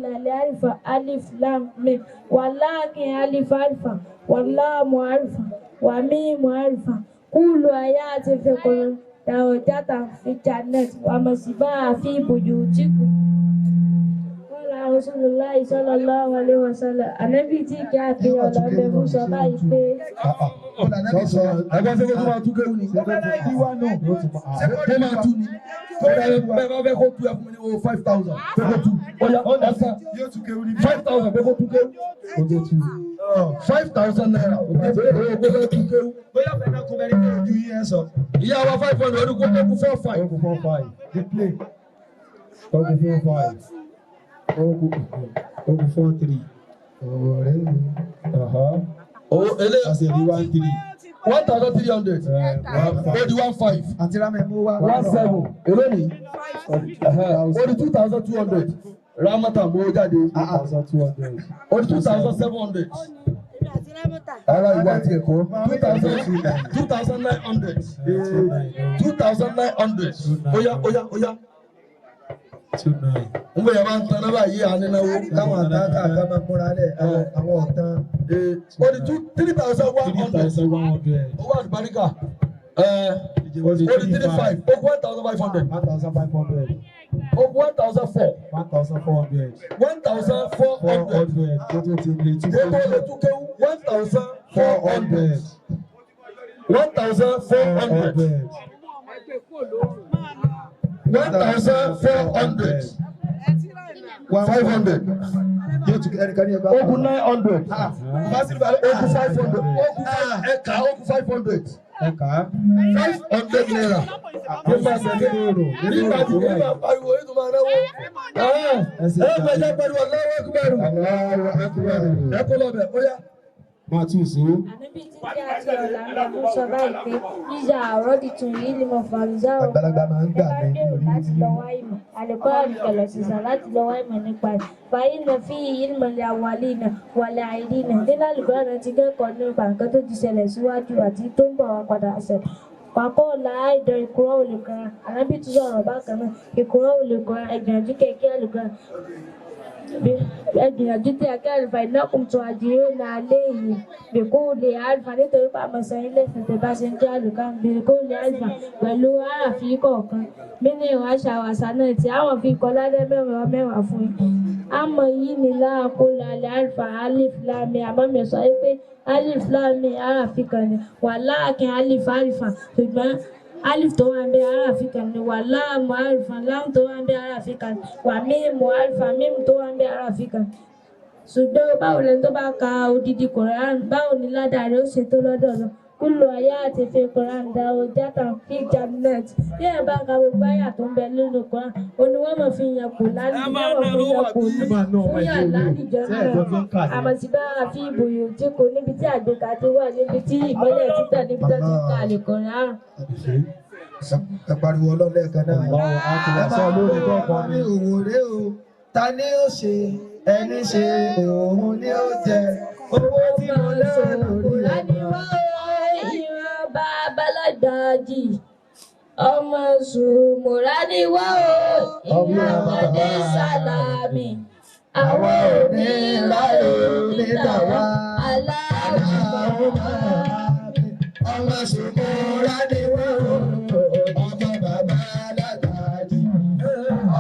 الألف ألف لام ميم ولكن ألف ألفا واللام ألفا وميم ألفا كل آيات في القرآن درجات في الجنة ومصباح في بيوتكم. قال رسول الله صلى الله عليه وسلم النبي tí kí á fi ọ̀nà mẹ́fún sọ báyìí pé. ẹgbẹ́ sẹ́kọ̀ọ́ tó máa tún kéwù ní kí wá náà tó máa tún ní bẹ́ẹ̀ bá fẹ́ kó tu ẹ̀ fún mi ní o 5,000 fẹ́ kó tu ọ̀yà ọ̀sán 5,000 fẹ́ kó tu kéwù 5,000 naira fẹ́ kó tu kéwù. bóyá fẹ́ náà kó bẹ́ẹ̀ ní ojú yín ẹ̀ sọ. ìyá wa 500 ọdún kó tó kú 4,500. dey play. Ogu 4,500. Ogu 4,300. Oh, ele. As in 1,300. 1,300. Odi 1,500. Àti rámẹ̀ mú wá. 1,700. Èló ni? Odi 2,200. Ramata mú jáde. 2,200. Odi 2,700. Ara ìwà àti ẹ̀kọ́. 2,900. 2,900. Oya. 2,900. N bẹ̀rẹ̀ máa ń tan náà báyìí ànínáwó. Táwọn àtàkà ká máa múra lẹ̀ àwọn ọ̀tán. Odi 3,100. Owó àdìbáríkà. Odi 3,500. Ogun 1,500. 1,500. Ogun 1,400. 1,400. 1,400. Gbogbo ti lè tún Gbogbo lè tún kéwú 1,400. 1,400. 1,400. 500. Ogun 900. Ogun 500. Ogun 500. 500 naira. Nígbà tí nígbà pariwo yìí tó máa náwó. Ẹgbẹ̀jẹ̀ pariwo lọ́wọ́ ẹkúbẹ̀rù. Ẹ kó lọ bẹ̀ bóyá. Máa tún sí. Ànábì tí kí á ti ọ̀la ń lọ sọ báyìí pé yíyá àròdì tún yìí ni mo fà lùzá o. Àgbàlagbà máa ń gbà ní orí láti lọ wá ìmọ̀. Àlùkò àlùkọ̀lọ̀ sísà láti lọ wá ìmọ̀ nípa ẹ̀. Fàyí nà fi ìmọ̀lẹ̀ àwàlì nà wàlẹ̀ àìrí nà. Nínú àlùkò àná ti kẹ́kọ̀ọ́ nípa nǹkan tó ti ṣẹlẹ̀ síwájú àti tó ń bọ̀ wá padà ṣẹlẹ̀. Pàkó la àìdọ̀ ìkúrọ̀ olùkọ́ra. Ànábì tún sọ̀rọ̀ bákan náà. Ìkúrọ̀ olùkọ́ra ẹgbẹ̀rún kẹ̀kẹ́ olùkọ́ra. Ẹgbìyànjú tí akẹ́rìfà ìnákùn tó àdìrò náà léyìí bèkó lè àlùfà nítorí pàmòsàn ilé ìfẹ̀tẹ̀ bá ṣe ń jẹ́ àlùkà bèkó lè àlùfà pẹ̀lú àràfin kọ̀ọ̀kan nínú ìwà àṣàwàṣà náà tí àwọn fi kọ́ ládẹ́ mẹ́wàá fún yín. Àmọ́ yìí ni láàkó lálẹ́ àlùfà alif láàmì àmọ́ mi sọ pé alif láàmì àràfin kan ni wà láàkín alif àlùfà ṣùgbọ́n alif tó wà ń bẹ àràfin kan ni wà láàmù àlùfà láàmù tó wà ń bẹ àràfin kan wà mímu àlùfà mímu tó wà ń bẹ àràfin kan. Ṣùgbọ́n báwo lẹni tó bá ka odidi Quran báwo ni ládàá rẹ̀ ó ṣe tó lọ́dọ̀ lọ. Kúlù ayé àti fi Quran dá o játa fi Jannat. Bí ẹ bá ka gbogbo àyà tó ń bẹ nínú Quran, òní wọ́n mọ̀ fi yan kò lálẹ́ wọ́n mọ̀ fi yan kò ní fún yà lálìjọ náà. Àmọ̀ sí bá a fi ìbòyò tí kò níbi tí àgbékà ti wà níbi tí ìmọ́lẹ̀ títà níbi tó ti ń ka àlè Quran. Ẹ pariwo ọlọ́lẹ́ẹ̀kan náà. Ẹ máa lórí kọ̀ọ̀kan ní òwò rẹ̀ o. Ta ni ó ṣe? Ẹni ṣe òun ni ó jẹ. Owó tí mo lọ lórí ẹ̀. Ìran babalágbàjì ọmọ sùmùrà ni wá o. Ìran ọmọdé sálámì àwọn òní láyò níta wá. Aláàbò ọmọ sùmùrà ni wá o. Ọmọ babalágbàjì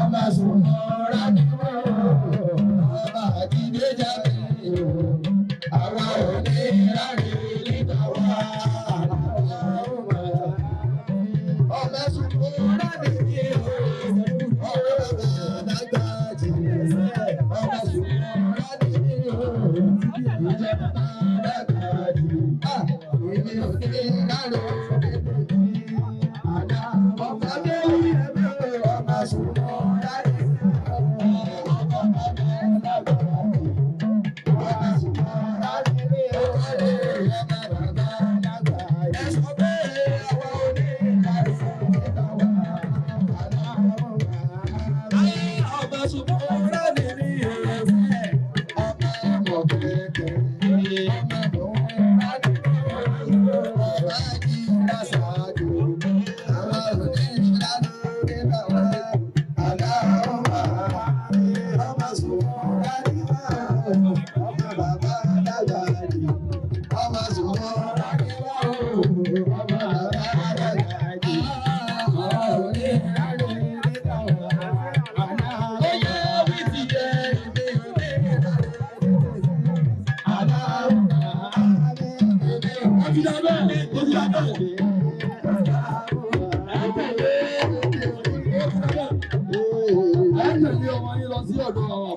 ọmọ sùmùrà ni wá o. Ọmọ àjídéjà mi o. Àwa òní láyò níta wá. Ọmọ sùmùrà ni wá o. Ọmọ babalágbàjì ọmọ sùmùrà ni wá o. Èmi ò ní lárò.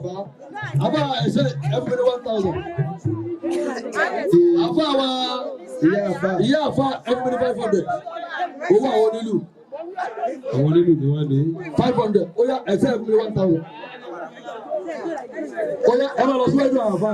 bàbá. Àbá ẹ̀ṣẹ̀ everybody 1,000. Àfa wa ìyá àfa everybody 500. Owó àwọn onílù. Àwọn onílù ni wọ́n ní 500. Ó yá ẹ̀ṣẹ̀ everybody 1,000. Ó yá ẹ máa lọ síwájú àwọn àfa.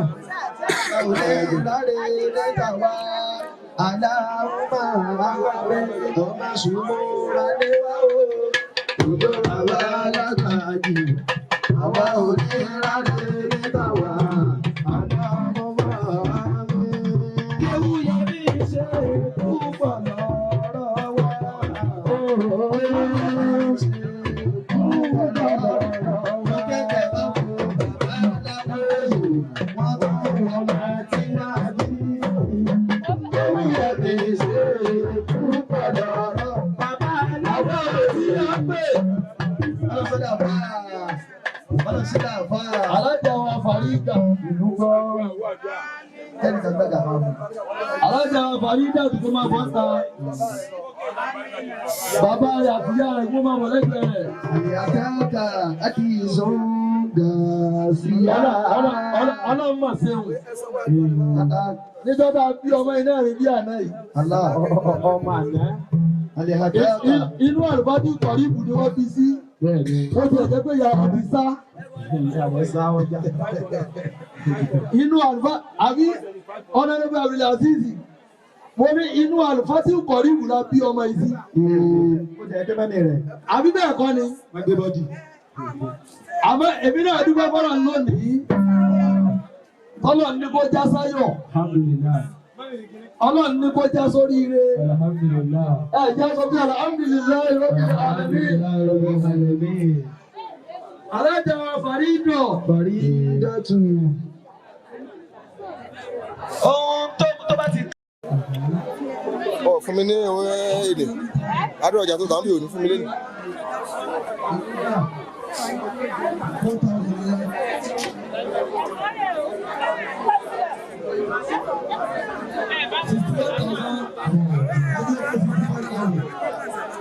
Alájà wa Farida ìlú gbọ́. Alájà wa Farida tuntun máa bọ́ ta. Bàbá rẹ̀ àti ìyá rẹ̀ kó máa wọ̀ lẹ́gbẹ̀ẹ́ rẹ̀. Àyàkáka àti ìsọ̀ǹgà sí yàrá. Ọlọ́run mà ṣeun. Níjọba bí ọmọ iná rẹ̀ bí àná yìí. Ọmọ àná. Inú àlùbádùn kọ̀ríbù ni wọ́n bí sí. Ó ti ẹ̀jẹ̀ pé ìyá àbí sá. Inú àlùfáà àbí ọ̀nàdébẹ̀ àbílẹ̀ àzízì. Mo ní inú àlùfáà tí kọ̀ríbù la bí ọmọ yìí sí. Àbí bẹ́ẹ̀ kọ́ ni. Àmọ́ èmi náà dúpẹ́ fọ́nà lónìí. Ọlọ́run ní kó já sáyọ̀. Ọlọ́run ní kó já sórí ire. Ẹ jẹ́ sọ pé alhamdulillahi rabbil alamin. Alájà wa Farida. Faridatu. Ohun tó bá ti. Fún mi ní owó èdè. Adúrò ọjà tó tàn bí òní fún mi lẹ́nu.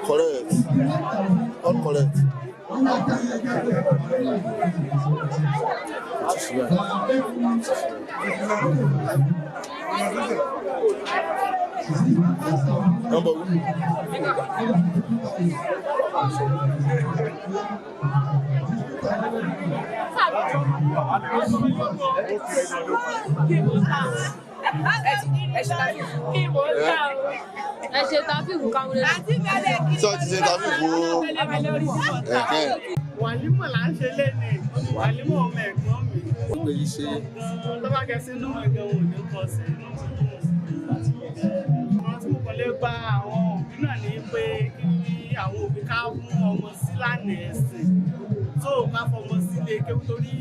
Correct. All correct. Number one. Ẹ ṣe tàfíìkù káwọn lè Sọ ti ṣe tàfíìkù ẹ̀kẹ́. Wàlímọ̀ là ń ṣe léni, wàlímọ̀ ọmọ ẹ̀gbọ́n mi. Ó pè yí ṣe. Tó bá kẹ sínú ẹ̀gbẹ́ wọn ò ní kọ sí inú. Àwọn tí mo kàn lè gba àwọn òbí náà ní pé kí àwọn òbí ká mú ọmọ sí lánàá ẹ̀sìn. Tó o ká fọmọ sílé kéwú torí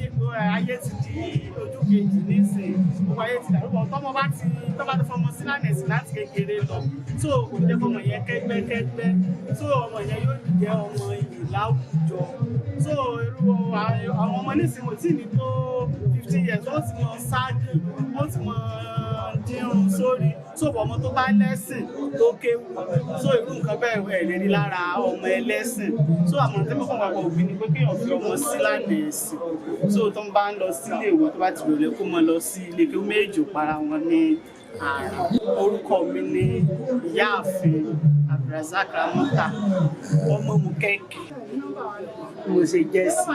ayé ti di ojú kejì nísìnyí. Gbogbo ayé ti dàrú bọ̀. Tọ́mọ bá ti fọmọ sí lánàá ẹ̀sìn láti kékeré lọ. Tó o kò jẹ́ fọmọ yẹn kẹ́gbẹ́kẹ́gbẹ́. Tó ọmọ yẹn yóò jẹ́ ọmọ iyì láwùjọ. So irú àwọn ọmọ nísìnyí tí ní tó 15 years wọ́n ti mọ ṣáájú wọ́n ti mọ dírun sórí so ọmọ tó bá lẹ́sìn tó kéwù so irú nǹkan bẹ́ẹ̀ ẹ̀ lè rí lára ọmọ ẹlẹ́sìn so àmọ́ tí mo kàn wá òbí ni pé kéèyàn fi ọmọ sí lánàá ẹ̀sìn so tó ń bá ń lọ sí ilé ìwé tó bá ti rọlẹ́ kó mọ lọ sí ilé kéwù méjì para wọn ní àárín. Orúkọ mi ni Ìyáàfin Abdulrasaq Ramota ọmọ Mukeke mo ṣe jẹ́ sí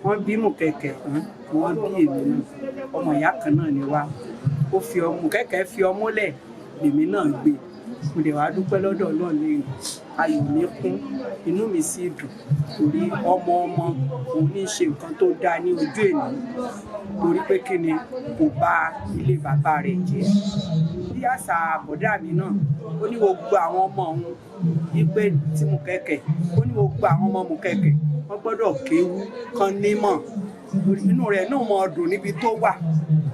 wọ́n bí Mukeke tán wọ́n bí èmi náà ọmọ ìyá kan náà ni wá ó fi ọmọ Mukeke fi ọmọ lẹ̀ lèmi náà gbé mo dẹ̀ wá dúpẹ́ lọ́dọ̀ náà ní ayọ̀ mi kún inú mi sì dùn torí ọmọ òun ní ṣe nǹkan tó dáa ní ojú ènìyàn torí pé kí ni kò bà ilé bàbá rẹ̀ jẹ́ bí àṣà àbọ̀dá mi náà ó ní gbogbo àwọn ọmọ òun wípé tí Mukeke ó ní gbogbo àwọn ọmọ Mukeke wọ́n gbọ́dọ̀ kéwú kan nímọ̀ inú rẹ̀ náà mọ ọdún níbi tó wà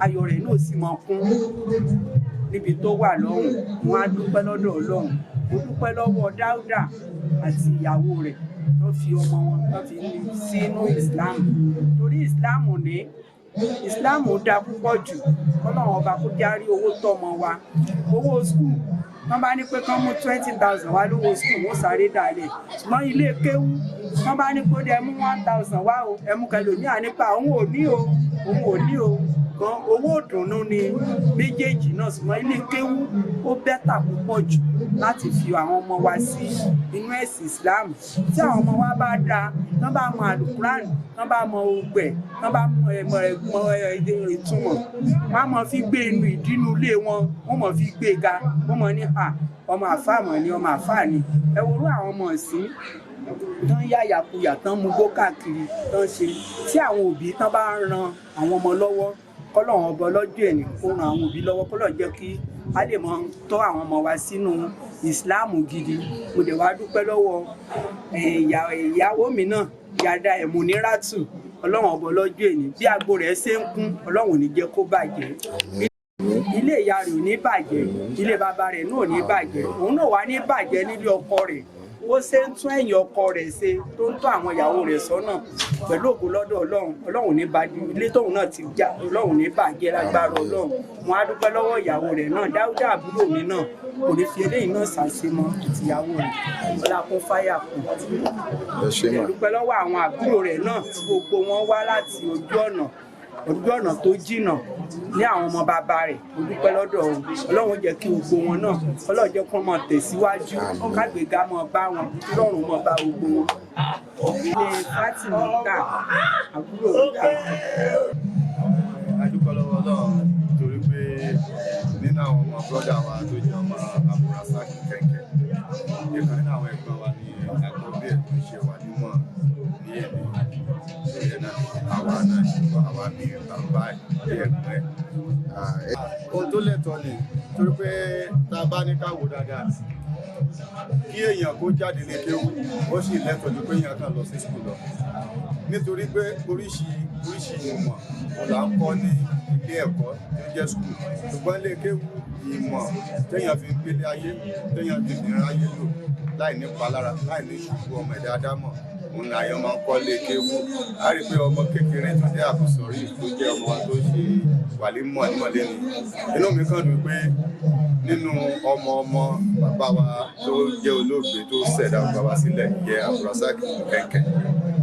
ayọ̀ rẹ̀ náà sì mọ kún níbi tó wà lọ́hùn wọn á dúpẹ́ lọ́dọ̀ Ọlọ́run mo dúpẹ́ lọ́wọ́ Dáúdà àti ìyàwó rẹ̀ tó fi ọmọ wọn tó fi sínú Islam torí Islam ní Islam dá púpọ̀ jù Ọlọ́run ọba kó járí owó tọ́mọ wa owó skul wọ́n bá ní pé kán mú 20,000 wá lówó school wọ́n sáré dálẹ̀ ṣùgbọ́n ilé kéwú wọ́n bá ní pé ó dẹ mú 1,000 wá o ẹmu kẹlòmíà nípa òun ò ní o gan owó ìdùnnú ni méjèèjì náà ṣùgbọ́n ilé kéwú ó bẹ́tà púpọ̀ jù láti fi àwọn ọmọ wa sí inú ẹ̀sìn Islam tí àwọn ọmọ wa bá dáa tán bá mọ àlùkùránì tán bá mọ ogbẹ̀ tán bá mọ ìtumọ̀ wọ́n á mọ fi gbé inú ìdínú ilé wọn wọ́n mọ fi gbé ga wọ́n mọ ní ọmọ àfáàmọ̀ ni ọmọ àfáà ni ẹ worú àwọn ọmọ ìsìn tán yáyàkuyà tán mú gbó káàkiri tán ṣe tí àwọn òbí tán bá ń ran àwọn ọmọ lọ́wọ́ kọ́lọ́run ọba ọlọ́jọ́ ẹ̀ní kó ran àwọn òbí lọ́wọ́ kọ́lọ́run jẹ́ kí a lè mọ tọ́ àwọn ọmọ wa sínú ìsìláàmù gidi mo dẹ̀ wá dúpẹ́ lọ́wọ́ ìyàwó mi náà yàda ẹ̀múníràtù ọlọ́run ọba ọlọ́jọ́ ẹ̀ní bí agbo rẹ̀ ṣe ń kún ọlọ́run ò ní jẹ́ kó bàjẹ́ ilé ìyá rẹ̀ ò ní bàjẹ́ ilé bàbá rẹ̀ náà ò ní bàjẹ́ òun náà wà ní bàjẹ́ nílé ọkọ rẹ̀ ó ṣe ń tún ẹ̀yìn ọkọ rẹ̀ ṣe tó ń tọ́ àwọn ìyàwó rẹ̀ sọ́nà pẹ̀lú ògo lọ́dọ̀ ọlọ́run ní bàjẹ́ ilé tóun náà ti já ọlọ́run ní bàjẹ́ lágbára ọlọ́run wọn á dúpẹ́ lọ́wọ́ ìyàwó rẹ̀ náà Dáúdà àbúrò mi náà kò ní fi eléyìí náà ṣàṣemọ́ ìtìyàwó rẹ̀ ọlákún fáyà kù dúpẹ́ lọ́wọ́ àwọn àbúrò rẹ̀ náà tí gbogbo wọn wá láti ojú ọ̀nà tó jìnnà ní àwọn ọmọ bàbá rẹ̀ mo dúpẹ́ lọ́dọ̀ ọlọ́run jẹ́ kí gbogbo wọn náà ọlọ́run jẹ́ kí wọ́n máa tẹ̀síwájú kágbèéga máa bá wọn ọlọ́run máa bá gbogbo wọn. ilé Fatima ta àbúrò ta. a dúpẹ́ lọ́wọ́ náà torí pé nínú àwọn ọmọ bọ́dà wa tó jẹ́ ọmọ Abdulrasaq kẹ̀kẹ́ ìkan nínú àwọn ẹ̀gbọ́n wa ní àkọ́bí ẹ̀ tó ń ṣe wà nímọ̀ ní èdè ìyẹn náà àwa náà ṣùgbọ́n àwa ní bàbá ẹ̀gbọ́n ẹ̀. ohun tó lẹ́tọ̀ọ́ ni torí pé tá a bá ní ká wò dáadáa kí èèyàn kó jáde lè kéwú ó sì lẹ́tọ̀ọ́ ju pé èèyàn kan lọ sí skul lọ nítorí pé oríṣi ìmọ̀ là ń kọ́ ní ilé ẹ̀kọ́ tó jẹ́ skul ṣùgbọ́n lè kéwú ìmọ̀ téèyàn fi gbélé ayé téèyàn fi nira ayé lò láì ní palára láì ní ṣubú ọmọ ẹ̀dá ádámọ̀ òun ni àyàn máa ń kọ́ lé kéwú a rí pé ọmọ kékeré tó jẹ́ àbùsọ̀rí tó jẹ́ ọmọ wa tó ṣe wàlímọ̀ nímọ̀lẹ́ ni inú mi kàn dùn pé nínú ọmọ bàbá wa tó jẹ́ olóògbé tó ṣẹ̀dá bàbá sílẹ̀ jẹ́ Abdulrasaq kẹ̀kẹ́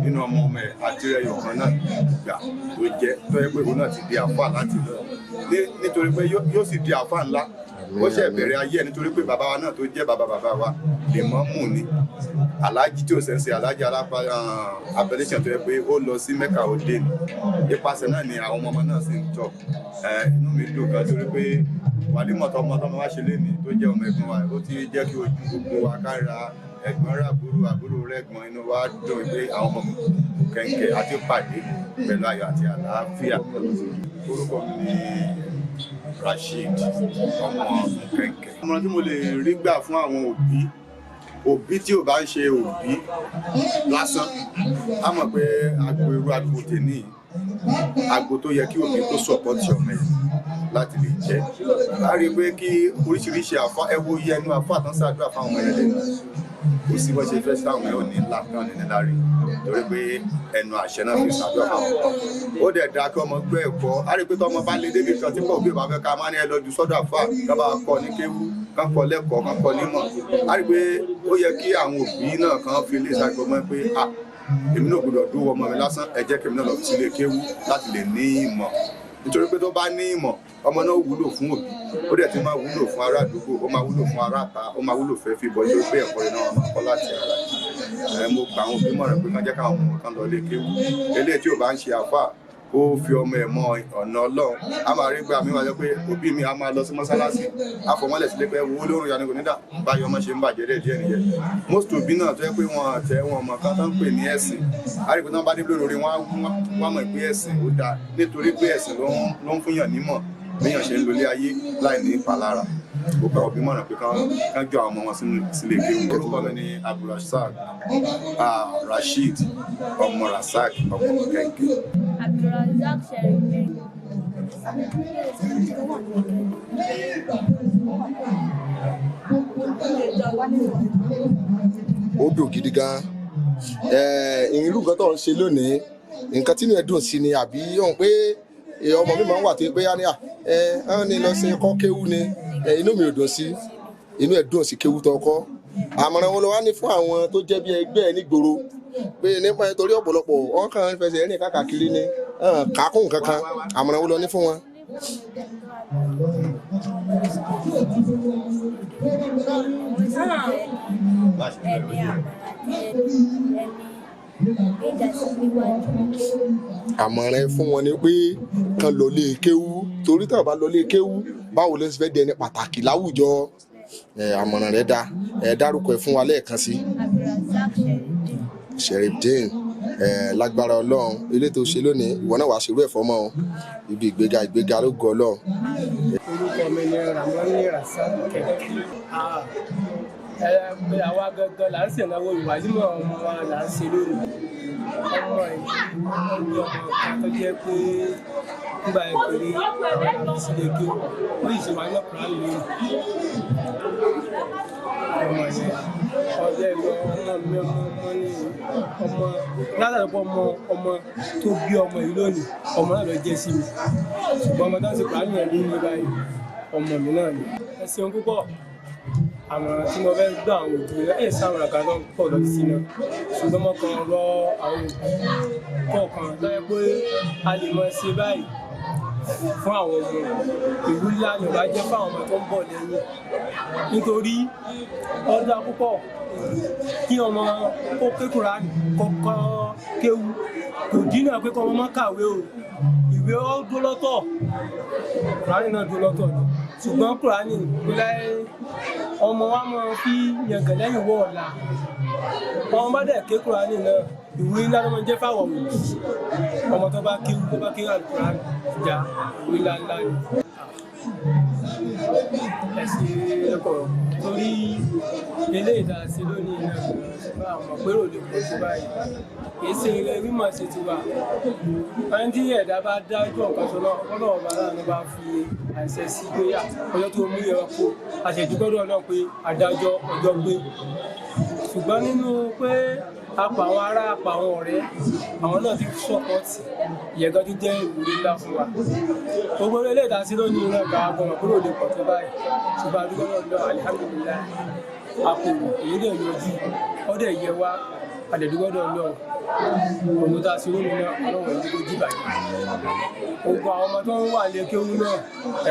nínú ọmọ ẹ̀ àtìrẹyọ̀ kan náà gbà tó jẹ́ tó yẹ pé òun náà ti di àfáà láti lọ nítorí pé yóò sì di àfáà ńlá ó ṣe bẹ̀rẹ̀ ayé ẹ̀ nítorí pé bàbá wa náà tó jẹ́ bàbá wa lè mọ́ mù ní aláàjì tí ó ṣe ń ṣe aláàjì abẹ́lẹ́sẹ̀ tó yẹ pé ó lọ sí Mẹ́kà òde ní ipasẹ̀ náà ni àwọn ọmọ náà sì ń tọ̀ inú mi dùn gan torí pé wàlímọ̀ tọmọ wá ṣe lénìí tó jẹ́ ọmọ ẹ̀gbọ́n wa ó ti jẹ́ kí ojú gbogbo wa kára ẹ̀gbọ́n rẹ̀ àbúrò rẹ̀ gbọ́n inú wa dùn pé àwọn ọmọ kẹ̀kẹ́ àti pàdé pẹ̀lú ayọ̀ àti àlàáfíà. orúkọ mi ni Rasheed ọmọ kẹ̀kẹ́. ọmọ tí mo lè rí gbà fún àwọn òbí tí ò bá ń ṣe òbí lásán á mọ̀ pé agbo tèmi agbo tó yẹ kí òbí tó sọ̀pọ̀tì ọmọ ẹ̀ láti lè jẹ́ a rí i pé kí oríṣiríṣi àfa ẹwo yẹ ẹnu àfa àtàn ṣàdúrà fáwọn ọmọ ẹ̀ lẹ́nu kò sí bó ṣe fẹ́ sáwọn ẹ̀ ò ní ńlá náà ní níláre torí pé ẹnu àṣẹ náà fi ṣàdúrà fáwọn ọmọ ó dẹ̀ dáa kí ọmọ gbé ẹ̀kọ́ a rí i pé tọmọ bá lé débi kan tí kò bí ìbá fẹ́ ká má ní ẹ lọ́jú sọ́dọ̀ àfa ká bá kọ́ ní kéwú ká kọ́ lẹ́kọ̀ọ́ ká kọ́ nímọ̀ a rí i pé ó yẹ kí àwọn òbí náà kan fi lè ṣàgbọ́mọ́ pé èmi náà gbọ́dọ̀ dúró ọmọ mi lásán ẹ jẹ́ kí èmi náà lọ sílé kéwú láti lè ní ìmọ̀ nítorí pé tó bá ní ìmọ̀ ọmọ náà wúlò fún òbí ó dẹ̀ ti máa wúlò fún ará àdúgbò ó máa wúlò fún ará àta ó máa wúlò fẹ́ fi bọ́ yóò gbé ẹ̀kọ́ iná ọmọ kọ́ láti ara mo gbà àwọn òbí mọ̀ràn pé kán jẹ́ káwọn ọmọ kan lọ lé kéwú eléyìí tí ò bá ń ṣe àfáà ó fi ọmọ ẹ̀ mọ ọ̀nà Ọlọ́run a máa rí gbà mí wá jẹ́ pé òbí mi a máa lọ sí mọ́sálásí àfọmọ́lẹ̀ sílé pé wo olórun yanu nígbà báyọ̀ ọmọ ṣe ń bàjẹ́ díẹ̀ nìyẹn most òbí náà tó yẹ pé wọn àtẹ wọn ọmọ kan tó ń pè ní ẹ̀sìn a rí pé náà bá dé lórí wọn á mọ̀ pé ẹ̀sìn ó dáa nítorí pé ẹ̀sìn ló ń fúnyàn nímọ̀ béèyàn ṣe ń lólé ayé láì ní ìpalára gbogbo àwọn òbí mọ̀ràn pé kán jọ àwọn ọmọ wọn sílé kéwú. orúkọ mi ni Abdulrasaq Rasheed ọmọ Rasaq ọmọ kẹ̀kẹ́. Abdulrasaq Sherifin. ó dùn gidi gan irú nǹkan tó ń ṣe lónìí nǹkan tí inú ẹ dùn sí ni àbí ọ̀hún pé ọmọ mi máa ń wà tó pé á ní lọ sí kọ́ kéwú ni inú mi ò dùn sí inú ẹ̀ dùn sí kéwú tó kọ́ àmọ̀ràn wọn lọ wá ní fún àwọn tó jẹ́ bí ẹgbẹ́ ẹ̀ nígboro pé nípa nítorí ọ̀pọ̀lọpọ̀ wọn kàn ń fẹsẹ̀ rìn káàkiri ní kákùn kankan àmọ̀ràn wọn lọ ní fún wọn. àmọ̀ràn fún wọn ni pé kán lọ lé kéwú torí tá a bá lọ lé kéwú báwo ló ń fẹ́ dẹni pàtàkì láwùjọ àmọ̀ràn rẹ̀ dá dárúkọ ẹ̀ fún wa lẹ́ẹ̀kan sí. Sherifdeen lágbára Ọlọ́run ilé tó ṣe lónìí ìwọ náà wàá ṣerú ẹ̀ fọ́mọ́ o ibi ìgbéga ló gọ Ọlọ́run. orúkọ mi ni Ramoni Rasaq kẹ̀kẹ́ àwa gangan là ń ṣènáwó ìwádìí ọmọ wa là ń ṣe lónìí ọmọ yìí ọmọ kan tó jẹ́ pé nígbà ìpèrè sílé kí ó yìí ṣe wà ní ọ̀pọ̀ àlè lónìí ọmọ yẹn ọjọ́ ìlú ọmọ mi ọmọ ní ọmọ látàrí ọmọ tó bí ọmọ yìí lónìí ọmọ náà lọ jẹ́ sí mi ṣùgbọ́n ọmọ náà ti pàánù ẹ̀ lónìí báyìí ọmọ mi náà ni. ẹ ṣeun púpọ̀ àmọ̀ràn tí mo fẹ́ gbọ́ àwọn òbí rẹ̀ ẹ̀ sáwọn àga tó ń pọ̀ lọ sí náà ṣùgbọ́n mo kàn rọ àwọn òbí kọ̀ọ̀kan tó yẹ pé a lè mọ ṣe báyìí fún àwọn ọmọ ìlú ńlá ni ọba jẹ́ fún àwọn ọmọ tó ń bọ̀ lẹ́yìn nítorí ọdún púpọ̀ kí ọmọ kó ké Kùránì kọ́kọ́ kéwu kò dínà pé kọ́ ọmọ má kàwé o ìwé ó dó lọ́tọ̀ Kùránì náà dó lọ́tọ̀ ni ṣùgbọ́n Kùránì láyé ọmọ wa máa fi yàngàn lẹ́yìn wọ́ ọ̀la ọmọ bá dẹ̀ ké Kùránì náà ìwé ńlá ló máa ń jẹ́ fáwọn òbí ọmọ tó bá ké Kùránì ìjà ìwé ńlá ni. ẹ̀sìn ẹ̀kọ́ torí eléyìí tá a ṣe lónìí náà bá àwọn pérò lè pọ̀ sí báyìí kìí ṣe ilé mímọ̀ ṣe ti wà wọ́n tí ẹ̀dá bá dájú ọ̀kan sọ náà ọlọ́run ọba láàánú bá fi àṣẹ sí pé ọjọ́ tó mú yẹn kó àṣẹ̀dúgbọ́dọ̀ náà pé adájọ́ ọjọ́ gbé ṣùgbọ́n nínú pé apà àwọn ará apà àwọn ọ̀rẹ́ àwọn náà ti sọ́pọ̀tì ìyẹ̀gán ti jẹ́ ìwúrí ńlá fún wa gbogbo ilé ìdásí lónìí náà gba agbọ̀nà kúrò lè pọ̀ tó báyìí ṣùgbọ́n àdúgbò náà lọ alihamudulilayi àpòwò èyí dẹ̀ yọjú ọdẹ yẹ wá àdẹ̀dúgbọ́dọ̀ lọ òun tá a ṣe lónìí náà ọlọ́wọ́ ìdíkò jìbàjẹ́ gbogbo àwọn ọmọ tó ń wà lé kéwú náà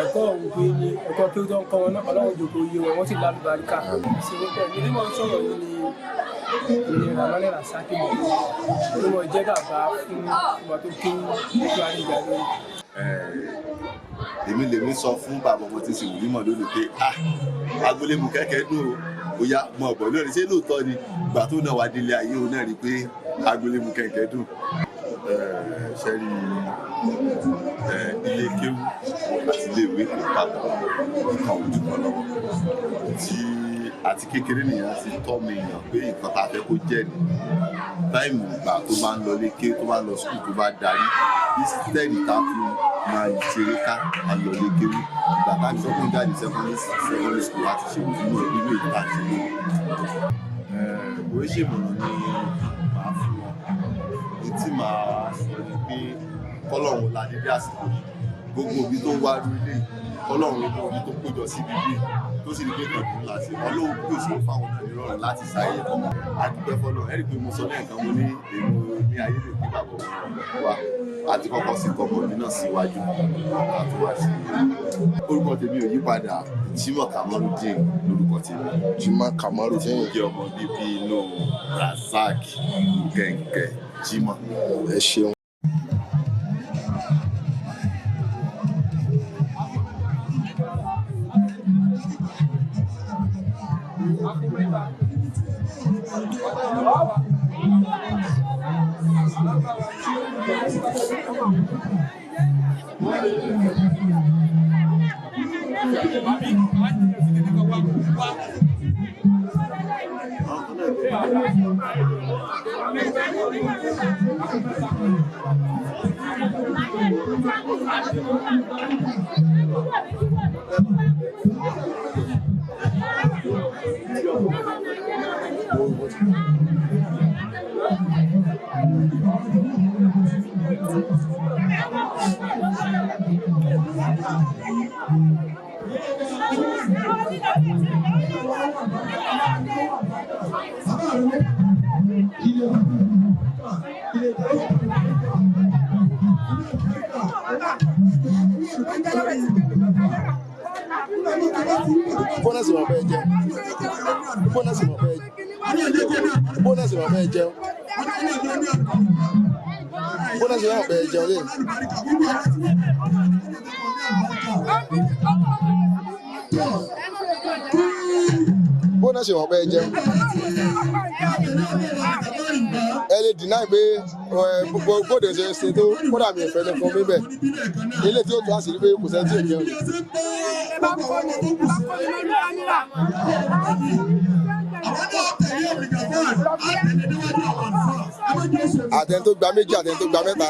ẹ̀kọ́ òwe ni ẹ̀kọ́ kéwú tó ń kọ́ wọn náà ọlọ́wọ́ ìjòkó yé wọn wọ́n sì lálùbáríkà ìṣòro pẹ̀lú ní mo ń sọ̀rọ̀ yìí ni Ramoni Rasaq ni mo jẹ́ bàbá fún ọmọ tó kéwú tó àríjà lórí. èmi lèmi sọ fún bàbá ọmọ tí ń ṣe wòlímọ̀ lónìí pé agboolé mu kẹ́kẹ́ dùn o bóyá mọ ọ̀bọ̀ lónìí ṣé lóòótọ́ ni ìgbà tó náà wá délé ayé o náà rí i pé agboolé mu kẹ́kẹ́ dùn. ṣe rí ilé kéwú àti ilé ìwé kò papọ̀ nǹkan ojú kan lọ́wọ́ tí àti kékeré nìyẹn ti tọ́ mi yàn pé nǹkan tá a fẹ́ kó jẹ́ ni táìmù ìgbà tó bá ń lọ lé ké tó bá ń lọ sùkúl tó bá darí ìsítẹ́ẹ̀lì tá a fi máa ṣeré ká a lọ lé kéwú ìgbà tá a ti sọ́kùn jáde secondary school láti ṣe òfin náà nínú èyí tá a ṣe lónìí. òwe ṣèmọ̀ràn ni màá fún wọn ní tí màá sọ ni pé kọ́lọ́run la dédé àsìkò gbogbo òbí tó wá rí ilé kọ́lọ́run gbogbo òbí tó péjọ sí bíbí tó sì rí pé kàn fún láti ọlọ́run kí òṣèlú fáwọn náà nírọ̀rùn láti sáyé ọmọ àdúgbò fọlọ́ ẹ̀rí pé mo sọ lẹ́ẹ̀kan mo ní èmo ní ayé lè gbé bàbá wa àti kọ́kọ́ sí tọmọ mi náà síwájú àti wá sí orúkọ tèmi ò yí padà Jimoh Kamarudeen lórúkọ tèmi. Jimoh Kamarudeen tí mo jẹ́ ọmọ bíbí inú Rasaq kẹ̀kẹ́ Jimoh. ẹ ṣeun. bónọ́sì wọn fẹ́ jẹun bónọ́sì wọn fẹ́ bónọ́sì wọn fẹ́ jẹun bónọ́sì wọn fẹ́ jẹun lé. bónọ́sì wọn fẹ́ jẹun ẹ lè dínà pé gbogbo ṣe tó kódà mi ò fẹ́ lè fún mi bẹ́ẹ̀ ilé tí ó tó àṣírí pé kò sẹ́ni tí ò jẹun. àtẹni tó gba méjì àtẹni tó gba mẹ́ta.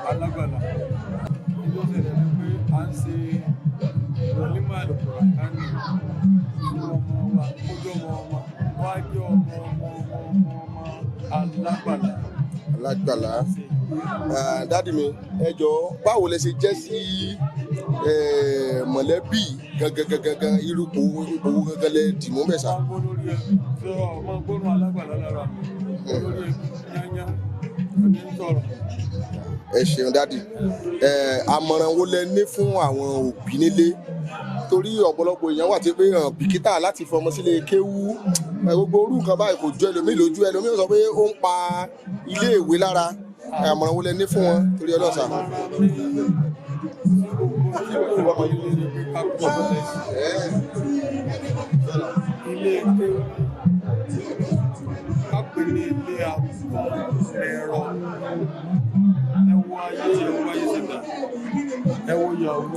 Alágbàlá ló ṣẹlẹ̀ ní pé à ń ṣe ìrọ̀lẹ́mọ̀ àlùkòrò àkáńtì fún ọmọ wa kójú ọmọ wá jẹ́ ọmọ alágbàlá. Alágbàlá dádì mi ẹ jọ̀ọ́ báwo lẹ ṣe jẹ́ sí mọ̀lẹ́bí gangan irúpò gangan lẹ dì mú bẹ́ẹ̀ sá. ọmọ gbóná alágbàlá lára olórí yányá ní sọ̀rọ̀. Ẹ ṣeun dádì àmọ̀ràn wo lẹ ní fún àwọn òbí nílé torí ọ̀pọ̀lọpọ̀ èèyàn wà tí pé bìkítà láti fọmọ sílé kéwú gbogbo orú nǹkan báyìí kò jọ ẹlòmíì lójú ẹlòmíì sọ pé ó ń pa iléèwé lára àmọ̀ràn wo lẹ ní fún wọn torí ọlọ́sà. ilé kéwú kápẹ́ ní ilé àwùjọ ẹ̀rọ ẹwọ ayé sẹ́ta ẹwọ yahoo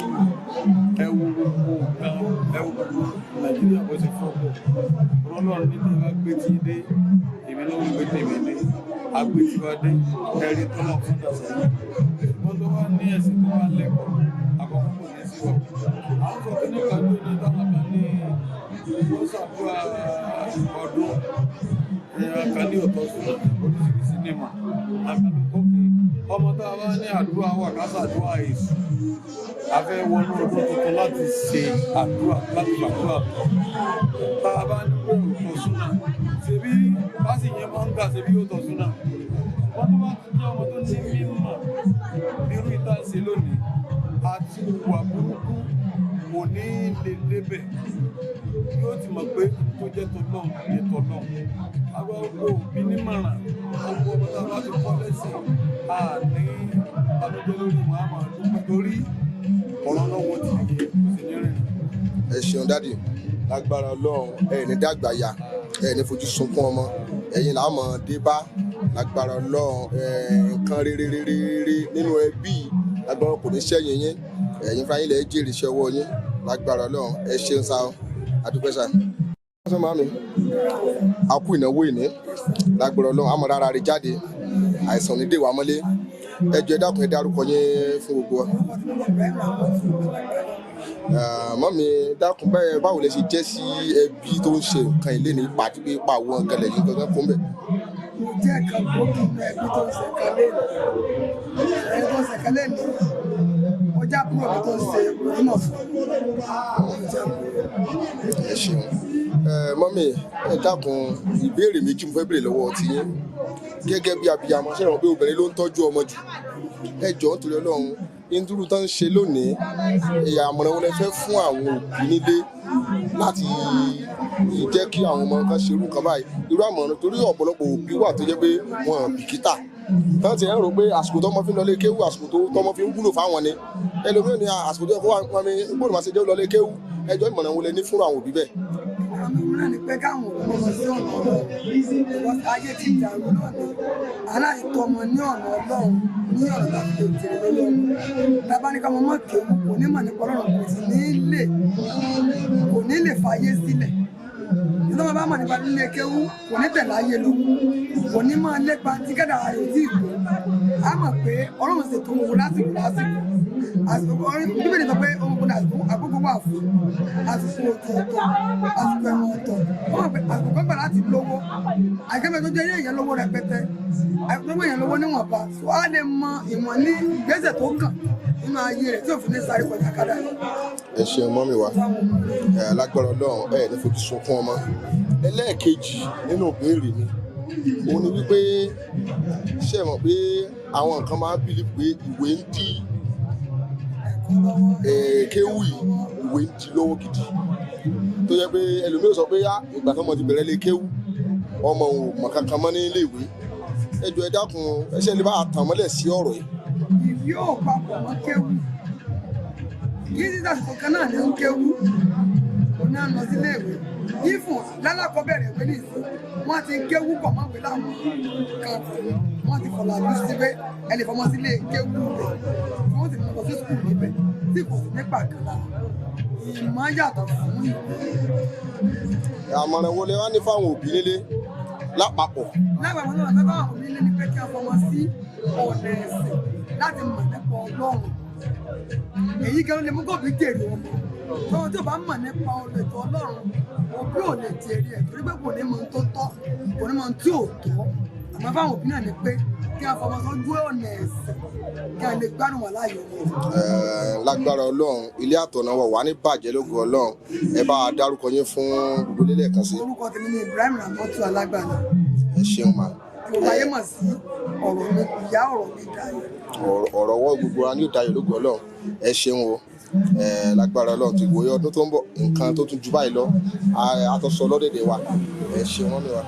ẹwọ gbogbo ẹwọ gbogbo Nàìjíríà bó ṣe fọ́pọ̀ rọ́lọ́run níbi wá gbé tí dé èmi ló ń gbé tèmi dé agbé tí wá dé ẹ̀rí tó lọ fún ìdásẹ́yìn wọ́n tó wá ní ẹ̀sìn tó wá lẹ́kọ̀ọ́ àkọ́kọ́ kò ní sí wọ̀ àwọn sọ pé ní kájú ní dáhàbá ní wọ́n ṣàdúrà ọdún àkàlí ọ̀tọ̀ sùn oríṣiríṣi nímọ̀ àkàlùkọ́kẹ́ ọmọ tó a bá ní àdúrà wà kásàdúrà èsù a fẹ́ wọnú ọdún tuntun láti ṣe àdúrà láti gbàdúrà tá a bá ní pé òótọ́ súnà ṣebí báṣì yẹn máa ń gbà ṣebí òótọ́ súnà wọ́n tó bá tún jẹ́ ọmọ tó ní mímọ̀ nírú ìta ṣe lónìí àti ìwà burúkú kò ní lè débẹ̀ yóò ti mọ̀ pé tó jẹ́ tọ́lọ́ ní tọ́lọ́ àwọn òbí nímọ̀ràn ọgbọ́n ọmọ tá a bá ti kọ́ lẹ́sìn àní àdójọ́ lórí Muhammad nítorí ọ̀rọ̀ náà wọ́n ti yé kò sí ní rìn. Ẹ ṣeun dádì lágbára Ọlọ́run ẹ ní dàgbà ya ẹ ní fojú sunkún ọmọ ẹ̀yin làá mọ̀ dé bá lágbára Ọlọ́run nǹkan rere nínú ẹbí lágbára kò ní ṣẹ́yìn yín ẹ̀yin fúnra yín lẹ̀ jèrè iṣẹ́ ọwọ́ yín lágbára Ọlọ́run ẹ ṣeun sá ọ adúpẹ́ sá. Ọ̀sán màmí a kú ìnáwó ìní lágbára Ọlọ́run àmọ́ rárá rẹ̀ jáde àìsàn ní dèwà mọ́lé ẹ jọ̀ọ́ ẹ dákun ẹ dárúkọ yín fún gbogbo wa. Mọ́mí dákun bẹ́ẹ̀ báwo lẹ ṣe jẹ́ sí ẹbí tó ń ṣe nǹkan ilé ní ipa àti pé ipa àwọn nǹkan lẹ́yìn gangan fún bẹ́ẹ̀. Mo jẹ́ kan gbòógì ní ẹbí tó ń ṣe kan lẹ́nu ẹni tó ń ṣe kan lẹ́nu mo já kúrò mi tó ń ṣe ìmọ̀ fún ẹ ṣeun mọ́mí ẹ dákun ìbéèrè méjì mo fẹ́ béèrè lọ́wọ́ ti yín gẹ́gẹ́ bí abiyamọ ṣe ràn pé obìnrin ló ń tọ́jú ọmọ jù ẹ jọ̀ọ́ nítorí Ọlọ́run indúró tó ń ṣe lónìí ẹ̀yà àmọ̀ràn wọn lè fẹ́ fún àwọn òbí nílé láti jẹ́ kí àwọn ọmọ kan ṣerú kan báyìí irú àmọ̀ràn torí ọ̀pọ̀lọpọ̀ òbí wà tó jẹ́ pé wọn bìkítà tán ti ń rò pé àsìkò tọ́mọ fi ń lọlé kéwú àsìkò tọ́mọ fi ń wúlò fáwọn ni ẹlòmíràn ni àsìkò tó yẹ kó wà ní gbọ́dọ̀ máa ṣe jẹ́ lọlé kéwú ẹjọ́ ìmọ̀ràn wọn lè ní fún àwọn òbí bẹ́ẹ̀. àmì náà ni pé káwọn ọmọ sí ọ̀nà ọlọ́run ìwọ́n ayé ti dàrú lónìí aláìtọ́ ọmọ ní ọ̀nà ọlọ́run ní ọ̀nà láti lè jèrè lórí ọmọ tábà ní káwọn ọmọ kéwù kò ní mọ̀ nípa ọlọ́run kò ní lè fàyè sílẹ̀ ìjọba bá mọ̀ nípa nílé kéwù kò ní tẹ̀lé ayé lọ kò ní máa lépa tí kẹ́dà rẹ̀ tí ìgbò á mọ̀ pé ọlọ́run ṣètò owó lásìkò àsìkò bíbélì sọ pé ohun kò dàgbò àkókò wà fún àsìkò ọ̀tọ̀ọ̀tọ̀ àsìkò ẹ̀wọ̀n ọ̀tọ̀ wọ́n mọ̀ pé àsìkò gbà láti lówó àìkẹ́fẹ́ tó jẹ́ èèyàn lówó rẹpẹtẹ àìkẹ́fẹ́ èèyàn lówó níwọ̀nba tó á lè mọ ìmọ̀ ní ìgbésẹ̀ tó kàn nínú ayé rẹ̀ tí òfin ní sáré kọjá kádà yìí. ẹ ṣeun mọ́mì wa lágbára ọlọ́run ẹ̀ ní fojú sunkún ọmọ ẹlẹ́ẹ̀kejì nínú ìbéèrè mi òun ni wípé ṣé ẹ mọ̀ pé àwọn nǹkan máa ń bìlì pé ìwé ń dí kéwù yìí ìwé ń dí lọ́wọ́ gidi tó yẹ pé ẹlòmíràn sọ pé ìgbà tó mọ̀ ti bẹ̀rẹ̀ lé kéwù ọmọ òun ò mọ̀ kankan mọ́ ní ilé ìwé ẹ jọ̀ọ́ ẹ dákun ẹṣẹ́ lè bá tàn mọ́lẹ̀ sí ọ̀rọ̀ yìí. ìwé ò papọ̀ mọ́ kéwù yìí ti dàsìkò kan náà ní ń kéwù òun náà lọ sílé ìwé ìfún lálákọ̀ọ́bẹ̀rẹ̀ ìwé nìyí wọ́n ti kéwú pọ̀ mọ́ pẹ̀lú àwọn kan wọ́n ti fọ̀lá lù síbẹ̀ ẹni fọmọ sílé kéwú rẹ̀ wọ́n ti mọ̀ sí sùkúù níbẹ̀ tí kò sí nípa kan lára ìmọ̀ yàtọ̀ fún ìwé. àmọ̀ràn wo lẹ wá ní fáwọn òbí nílé lápapọ̀. lápapọ̀ náà fẹ́ fáwọn òbí nílé ni pé kí wọ́n fọmọ sí ọ̀nà ẹ̀sìn láti mọ̀ nípa ọlọ́run èyí kan lè mú kó bí tèrè ọmọ tọ́wọ́ tí o bá mọ̀ nípa ètò ọlọ́run òbí ò lè tèrè ẹ̀ torí pé kò ní mọ ohun tó tọ́ kò ní mọ ohun tí ò tọ́ àmọ́ fáwọn òbí náà ni pé kí a fọmọ sójú ọ̀nà ẹ̀sìn kí a lè gbádùn wà láàyè wọn. lágbára ọlọ́run ilé àtọ̀nà wà ní bàjẹ́ lógo ọlọ́run ẹ bá a dárúkọ yín fún gbogbo ilé lẹ́ẹ̀kan sí. orúkọ tèmi ni Ibrahim Ramọ́tù Alágbàlá. ẹ ṣeun ma. gbogbo ayé mọ̀ sí ọ̀rọ̀ mi ìyá ọ̀rọ̀ mi dayọ̀. ọ̀rọ̀ wọ́ gbogbo wa ní ìdayọ̀ lógo ọlọ́run ẹ ṣeun o lágbára ọlọ́run ti wòye ọdún tó ń bọ̀ nǹkan tó tún ju báyìí lọ àtọ́sọ lọ́dẹ̀dẹ̀ wa ẹ ṣeun wọn mi wa.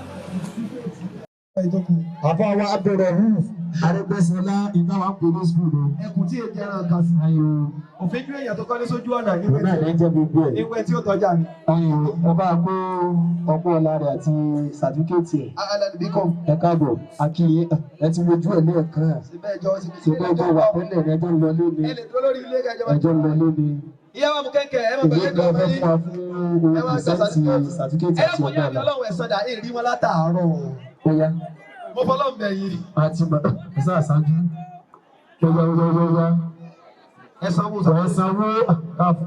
àbá wa Abdulrahman Arẹ́gbẹ́ṣọlá ìgbà wa pè ní sùkúlù. ẹkùn tí èjì ẹran kan sí. òfin ju èèyàn tó kọ́lé sójú ọ̀nà níwẹ̀ tí ó tọ́jà mi. ọba kó ọgbọ́n ọ̀la rẹ̀ àti sàdúkẹ́tì ẹ̀. aládùúgbò ẹ káàbọ̀ akínyé ẹ ti wojú ẹ̀ lẹ́ẹ̀kan. ṣùgbọ́n ẹjọ́ wà tẹ́lẹ̀ ẹjọ́ ń lọ lónìí. ẹjọ́ ń lọ lónìí. ìyá wa mú kẹ́kẹ́ ẹ mọ̀ pẹ̀lú ẹgbẹ́ ọmọ yín. ẹ wá gba sàdúkẹ́tì àti ọgbọ́n ọ̀la. ọlọ́run ẹ̀ sọdá èrí wọn látàárọ̀. mo fọlọ́ ń bẹ̀ yìí. àti ẹ̀sán àṣáájú yọ́yá ẹ̀sánwó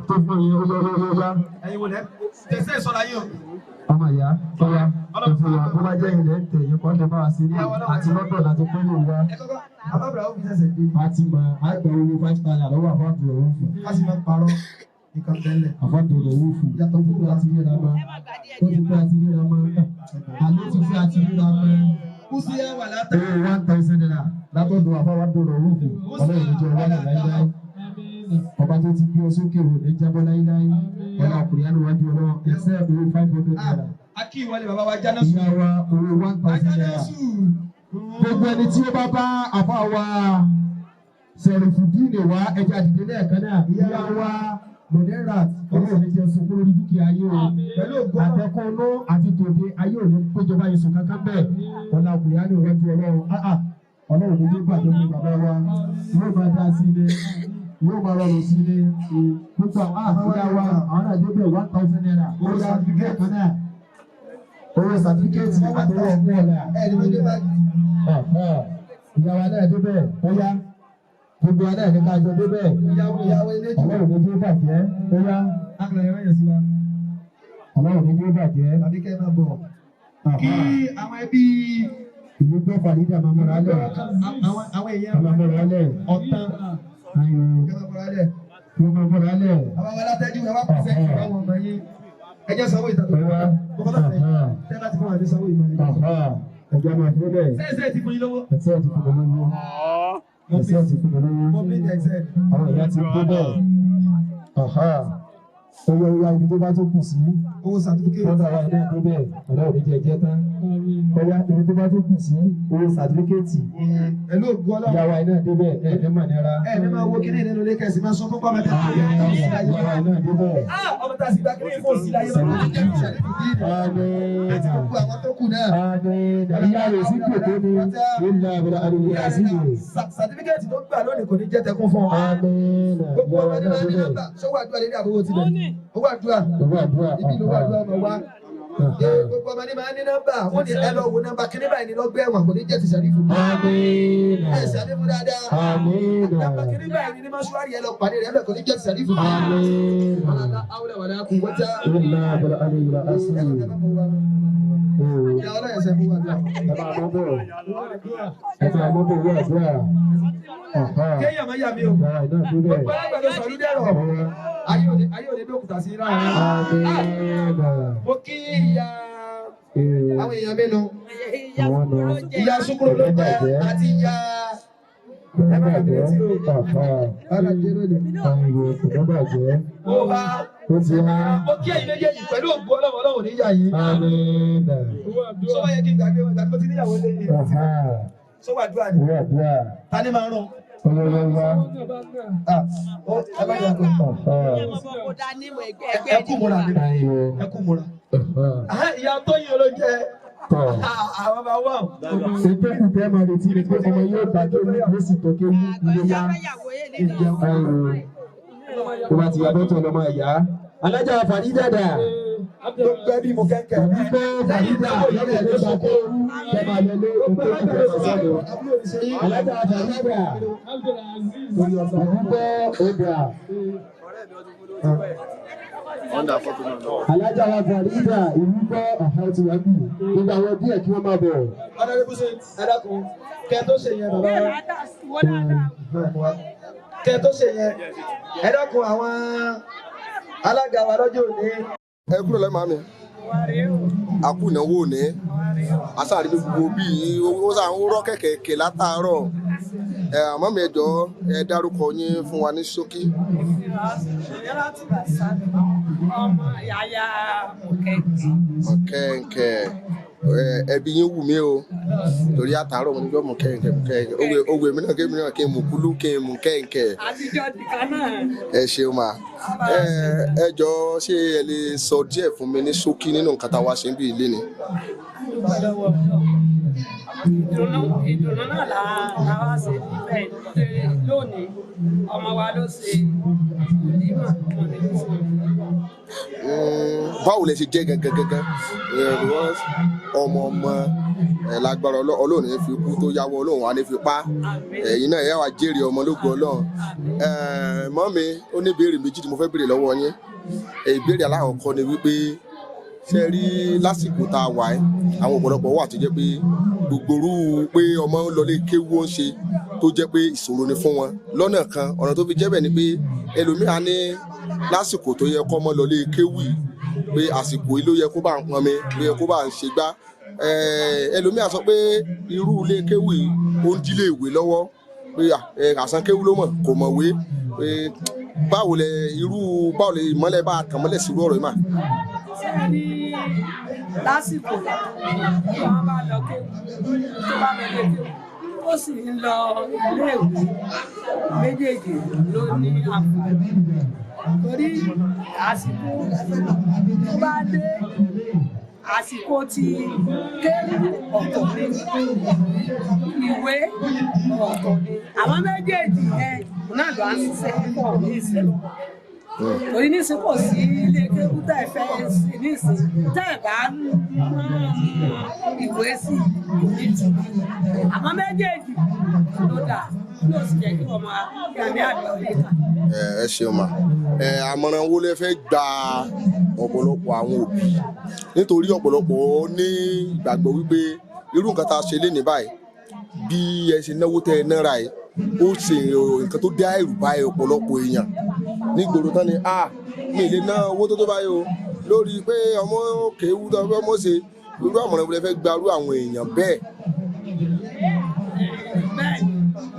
tó fún yín yọ́yá. ẹ̀yin wo lẹ́ tẹ̀sẹ̀ sọ̀rọ̀ ayé o. ọmọ ìyá yọ́yá ẹ̀fọ́ wa bó bá jẹ́ ilẹ̀ ń tẹ̀ yín kọ́ lè bá wa sí ní àti lọ́dọ̀ láti pẹ́ lè wá. àbábọ̀ àwọn òbí tẹ̀sẹ̀ dé. àti mọ̀ àgbà owó 5,000 lọ́wọ́ àfọ́ǹtò rẹ̀ wúfù. a sì máa parọ́ nǹkan tẹ́lẹ̀. àfọ́ǹtò rẹ̀ wúfù. yàtọ̀ fún mi àti ríra mọ́ ó ti fẹ́ àti ríra mọ́ àló ti fẹ́ àti ríra mọ́. kùsì ẹ̀ wà látà. 1,000 naira látọ̀dọ̀ àfọwọ́dọ̀ rẹ̀ wúfù ọlọ́run ìjọ wálé láíláí. ọba tó ti gbé ọ sókè wò ní jábọ́ láíláí ọlá ọkùnrin àníwájú ọlọ́run ẹ̀sẹ̀ owó 500 naira. akí ìwọlé bàbá wa jáná sùn. ìyá wa owó 1,000 naira. gbogbo ẹni tí ó bá bá àbá wa Sẹ̀rífùdíìnì wá ẹja dìde lẹ́ẹ̀kan náà ìyá wa Moderat ọlọ́run ní jẹ́ sunkún lórí dúkìá ayé o pẹ̀lú àtẹkọ́nú àti tòde ayé òní péjọba yìí sùn kankan bẹ́ẹ̀ ọlá ọkùnrin àníwájú ọlọ́run ọlọ́run ní gbígbà tó ní bàbá wa yóò máa dá sí ilé yóò máa rọrùn sí ilé púpọ̀ àfúyà wa àwọn náà dé bẹ́ẹ̀ 1,000 naira owó sàtífíkẹ́ẹ̀tì kan náà owó sàtífíkẹ́ẹ̀tì àtọwọ́ ọ̀gbọ́n ọ̀la ìyá wa náà dé bẹ́ẹ̀ ó yá gbogbo wa náà ní ká jọ dé bẹ́ẹ̀ ọlọ́run ní dé bàjẹ́ ó yá ọlọ́run ní dé bàjẹ́ tàbí kẹ́ máa bọ̀ kí àwọn ẹbí ìlú gbọ́ fàdídà máa mọ̀ra lẹ̀ àwọn èèyàn máa mọ̀ra lẹ̀ ọ̀tán yóò máa mọ̀ra lẹ̀. àwọn wa látẹ́jú ẹ wá pèsè àwọn ọmọ yín ẹjẹ́ sanwó ìtàkùn wa tẹ́ bá ti fún wa ní sanwó ìmọ̀ nígbà. ẹjọ́ máa fún bẹ́ẹ̀. sẹ́ẹ̀sẹ̀ ti fún yín lówó. ẹ̀sẹ̀ ti fún mi lówó. ẹ̀sẹ̀ ti fún mi lówó. àwọn ìyá ti kó bẹ́ẹ̀. owó ìwà ibi tó bá tó kù sí. owó certificate. wọ́n dára iná tó bẹ́ẹ̀ ọlọ́run ní jẹ́ tán. bóyá ibi tó bá tó kù sí owó certificate. pẹ̀lú ògùn ọlọ́run. ìyàwó iná dé bẹ́ẹ̀ ẹ̀ ẹ̀ mà nira. ẹ̀ ní máa wo kíní nínú ilé kẹsì máa sọ fún pàmò tẹ̀. ìyàwó iná dé bẹ́ẹ̀. ọmọ tá a sì gba kíní fún òsì láyé bàbá mi jẹ́ ìṣẹ̀lẹ̀ gbogbo àwọn tó kù náà. ìyá rẹ̀ sí kòtò ni ìlà àbúrò àdúgbò àṣìlè. certificate tó gbà lónìí kò ní jẹ́ tẹkún fún ọ. gbogbo ọmọ ní máa ní nọ́mbà sọ́wọ́ àdúrà lé ní àbúrò tilẹ̀. owó àdúrà ibi ló wà àdúrà ọmọ wa. gbogbo ọmọ ní máa ní nọ́mbà wọ́n ní ẹ lọ wo nọ́mbà kíní báyìí ní lọ́gbẹ́ ẹ̀wọ̀n kò ní jẹ́ ti sàrífù. ẹ sàrífù dáadáa. nọ́mbà kíní báyìí ní mọ́ṣúárì ẹ lọ pàdé rẹ̀ kò ní jẹ́ ti sàrífù. ìyá ọlọ́yẹ̀ sẹ́ fún wa dùn. kéèyàn máa yà mí o. gbogbo alágbàdo sọ̀rọ̀ dẹ̀rọ̀. ayé òde dókítà sí ra ẹ̀. mo kí ìyá àwọn èèyàn mélòó. ìyá sukuru ló jẹ́ àti ìyá. ẹ má bàbá tí o. bàbá jẹ́ lónìí. ó bá. mo kí ẹ̀yin méjèèjì pẹ̀lú ògbó ọlọ́run ní ìyá yìí. sọ́wọ́ yẹ kí n gbàgbé wọn gbàgbé mo ti níyàwó lé yìí. sọ́wọ́ àdúrà ni. ta ni máa rán. ẹ kú múra ni ẹ kú múra. ìyá tó yin ló jẹ àwọn bá wà. ètò ìpè máa retí ni pé ọmọ yóò bá tó ní ló sì tó ké wú ilé yá ìjẹun tó bá ti yà bọ́tọ̀ lọ́mọ ẹ̀yà. alájà fàdí dàda. gbogbo ẹbí mo kẹ́kẹ́. gbogbo fàdí dàda yọ̀bẹ̀ ló bá tó ẹ máa lọ lé ètò ìpè sọ̀sọ̀dọ̀. alájà fàdí dàda. gbogbo ọ̀dà. alájà wa fàdí dàda ìlú gbọ́ ọ̀hán ti wá bí gbogbo àwọn díẹ̀ kí wọ́n máa bọ̀. ọ̀dàdébùsẹ̀ ẹ̀dàkùn kẹ́ tó ṣe yẹn bàbá wa. kẹ́ tó ṣe yẹn ẹ dákun àwọn alága wa lọ́jọ́ òní. ẹ kúrò lẹ́ẹ̀ màmí a kú ìnáwó òní asáàrí gbogbo bíi ó sàn ń rọ́ kẹ̀kẹ́ látàárọ̀ àmọ́ mi ẹ jọ̀ọ́ ẹ dárúkọ yín fún wa ní ṣókí. ọmọ yàyà mọ̀kẹ́ǹkẹ́ ẹbí yín wù mí o torí àtàárọ̀ mo ní gbọ́ mọ̀kẹ́ǹkẹ́ òwe mi náà kémi náà kí n mú kúlú kí n mú kẹ́ǹkẹ́. àtijọ́ nìkan náà. ẹ ṣeun ma ẹ jọ̀ọ́ ṣé ẹ lè sọ díẹ̀ fún mi ní ṣókí nínú nǹkan tá a wá ṣe ń bí ilé ni. ìdùnnú náà la wá ṣe níbẹ̀ lónìí ọmọ wa ló ṣe onímọ̀ báwo lẹ ṣe jẹ́ gangan ọmọ lágbára Ọlọ́run ní fi kú tó yáwọ́ Ọlọ́run wà ní fi pa ẹ̀yin náà ẹ wá jèrè ọmọ lógo Ọlọ́run. mọ́ mi ó ní ìbéèrè méjì tí mo fẹ́ béèrè lọ́wọ́ yín. ìbéèrè alákọ̀ọ́kọ́ ni wípé ṣe rí lásìkò tá a wà ẹ́ àwọn ọ̀pọ̀lọpọ̀ wà tó jẹ́ pé gbogbo pé ọmọ ń lọlé kéwú ń ṣe tó jẹ́ pé ìṣòro ni fún wọn lọ́nà kan ọ̀nà tó fi jẹ́ bẹ́ẹ̀ ni pé ẹlòmíà ní lásìkò tó yẹ kọ́ ọmọ lọlé kéwú yìí pé àsìkò yìí ló yẹ kó bá ń pọnmi ló yẹ kó bá ń ṣe gbá ẹlòmíà sọ pé irú ilé kéwú yìí ó ń dílé ìwé lọ́wọ́ pé àsán kéwú ló mọ̀ kò mọ̀wé pé báwo lẹ ìmọ́lẹ̀ bá tàn mọ́lẹ̀ sí irú ọ̀rọ̀ yìí mà. lásìkò wọn bá lọ kéwú tó bá lọ kéwú ó sì ń lọ iléèwé méjèèjì ló ní àǹfààní torí àsìkò tó bá dé àsìkò tí kéwú ọ̀tọ̀ ni ìwé ọ̀tọ̀ ni àwọn méjèèjì yẹn náà ló ń ṣiṣẹ́ pọ̀ ní ìṣẹ̀lẹ̀ torí nísìnyí kò sí ilé kéwú tẹ́ ẹ fẹ́ sí nísìnyí tẹ́ ẹ bá ìwé sí kò ní tù àmọ́ méjèèjì ló dà ló sì jẹ́ kí wọ́n máa yàrá àgbà níta. ẹ ṣeun ma àmọ̀ràn wo lẹ fẹ́ gba ọ̀pọ̀lọpọ̀ àwọn òbí nítorí ọ̀pọ̀lọpọ̀ ní ìgbàgbọ́ wípé irú nǹkan tá a ṣe lénìí báyìí bí ẹ ṣe náwó tẹ ẹ náírà yìí ó ṣe nǹkan tó dá ẹ̀rù bá ọ̀pọ̀lọpọ̀ èèyàn nígboro tán ni mi lè ná owó tó tó báyìí o lórí pé ọmọ kéwú tó ọmọ ṣe irú àmọ̀ràn wo lẹ fẹ́ gbarú àwọn èèyàn bẹ́ẹ̀.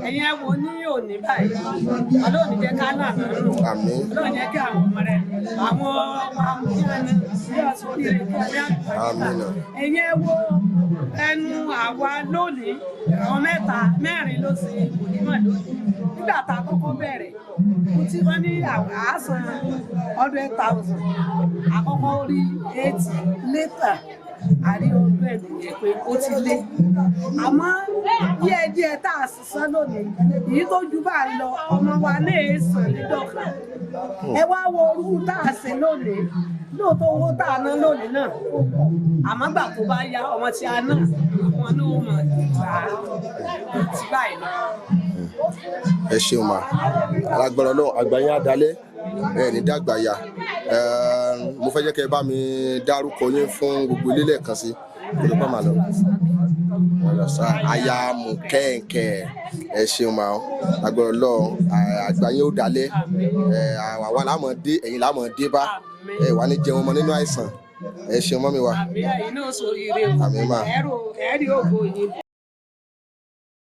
ẹ̀yin ẹ wo ní òní báyìí ọlọ́run jẹ́ ká náà lọ́rùn ọlọ́run jẹ́ kí àwọn ọmọ rẹ̀ àwọn àmúyànà sí ọ̀sùn ìrè kí a ní àgbàdìkà ẹ̀yẹ wo ẹnu àwa lónìí àwọn mẹ́rin ló ṣe onímọ̀ lónìí nígbà tá a kọ́kọ́ bẹ̀rẹ̀ tí wọ́n ní àásán 100,000 àkọ́kọ́ rí 8 létà àrí ọdún ẹ̀dùnyẹ pé ó ti lé àmọ́ díẹ̀díẹ̀ tá a sísan lónìí èyí tó ju bá a lọ ọmọ wa lè sàn nídọ̀kan ẹ wá wo orú tá a ṣe lónìí lóòótọ́ owó tá a ná lónìí náà àmọ́ gbà tó bá yá ọmọ tí a ná wọn ní ó mọ̀ ìgbà tí báyìí lọ. ẹ ṣeun ma alágbára Ọlọ́run àgbáyé adalẹ ẹ ní dàgbàyà mo fẹ́ jẹ́ kẹ́ ẹ bá mi dárúkọ yín fún gbogbo ilé lẹ́ẹ̀kan sí kó ló bá máa lọ. aya mú kẹ́ǹkẹ́ ẹ ṣeun ma agbára Ọlọ́run àgbáyé ó dalẹ̀ àwa làmọ̀ dé ẹ̀yin làmọ̀ dé bá ẹ wà ní jẹun ọmọ nínú àìsàn ẹ ṣeun mọ́ mi wá. àmì àyè náà sọ ire o ẹ̀rí ògo yìí.